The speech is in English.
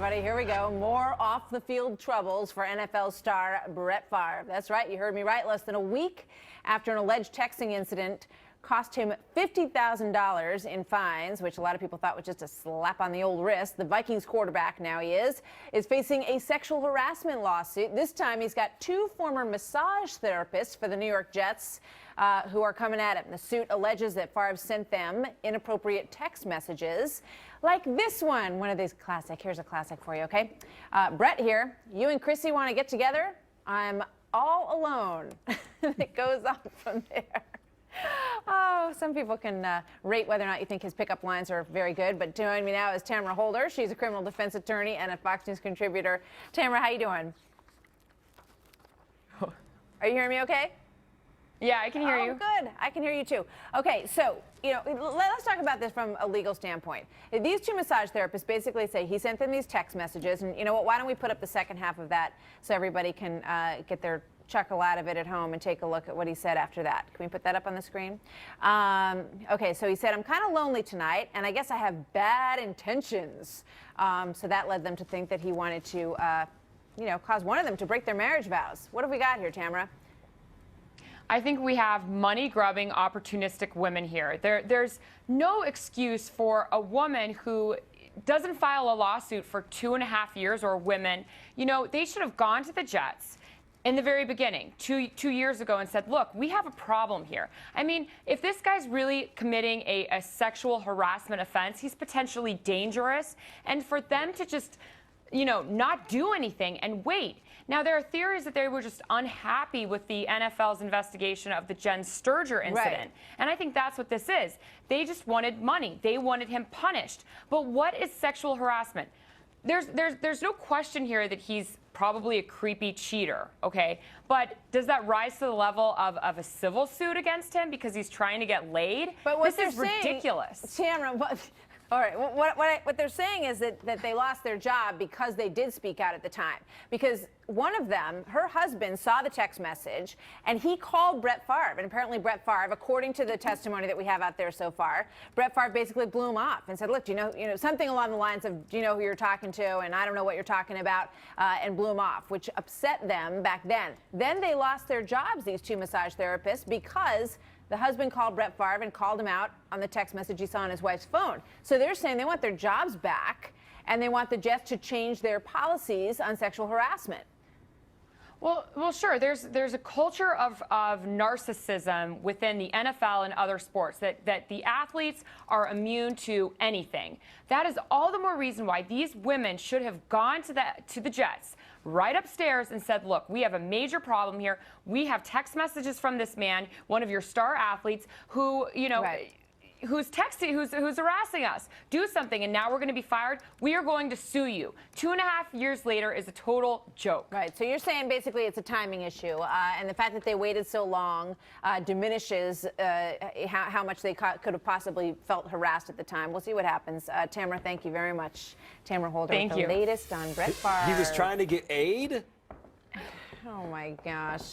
everybody. Here we go. More off-the-field troubles for NFL star Brett Favre. That's right. You heard me right. Less than a week after an alleged texting incident cost him $50,000 in fines, which a lot of people thought was just a slap on the old wrist. The Vikings quarterback, now he is facing a sexual harassment lawsuit. This time he's got two former massage therapists for the New York Jets who are coming at him. The suit alleges that Favre sent them inappropriate text messages like this one of these classic. Here's a classic for you, okay? Brett here, you and Chrissy want to get together? I'm all alone. It goes on from there. Oh, some people can rate whether or not you think his pickup lines are very good. But joining me now is Tamara Holder. She's a criminal defense attorney and a Fox News contributor. Tamara, how you doing? Are you hearing me okay? Yeah, I can hear you. Oh, good. I can hear you too. Okay, so, let's talk about this from a legal standpoint. These two massage therapists basically say he sent them these text messages. And you know what? Why don't we put up the second half of that so everybody can get their chuckle out of it at home and take a look at what he said after that. Can we put that up on the screen? Okay, so he said, I'm kind of lonely tonight, and I guess I have bad intentions. So that led them to think that he wanted to, cause one of them to break their marriage vows. What have we got here, Tamara? I think we have money-grubbing, opportunistic women here. There's no excuse for a woman who doesn't file a lawsuit for 2.5 years, or women. They should have gone to the Jets in the very beginning, two years ago, and said, look, we have a problem here. I mean, if this guy's really committing a sexual harassment offense, he's potentially dangerous. And for them to just, not do anything and wait. Now, there are theories that they were just unhappy with the NFL's investigation of the Jen Sturger incident. Right. And I think that's what this is. They just wanted money. They wanted him punished. But what is sexual harassment? There's no question here that he's probably a creepy cheater, okay? But does that rise to the level of a civil suit against him because he's trying to get laid? But what this is ridiculous. Tamara, all right, what they're saying is that they lost their job because they did speak out at the time. Because one of them, her husband, saw the text message, and he called Brett Favre. And apparently Brett Favre, according to the testimony that we have out there so far, Brett Favre basically blew him off and said, look, do you know something along the lines of, do you know who you're talking to? And I don't know what you're talking about, and blew him off, which upset them back then. Then they lost their jobs, these two massage therapists, because the husband called Brett Favre and called him out on the text message he saw on his wife's phone. So they're saying they want their jobs back, and they want the Jets to change their policies on sexual harassment. Well, sure. There's a culture of narcissism within the NFL and other sports that the athletes are immune to anything. That is all the more reason why these women should have gone to the Jets right upstairs and said, look, we have a major problem here. We have text messages from this man, one of your star athletes, who, Right. who's texting, who's harassing us. Do something, and now we're going to be fired. We are going to sue you. 2.5 years later is a total joke. Right. So you're saying basically it's a timing issue, and the fact that they waited so long diminishes how much they could have possibly felt harassed at the time. We'll see what happens. Tamara, thank you very much. Tamara Holder with the latest on Brett Favre. He was trying to get aid? Oh, my gosh.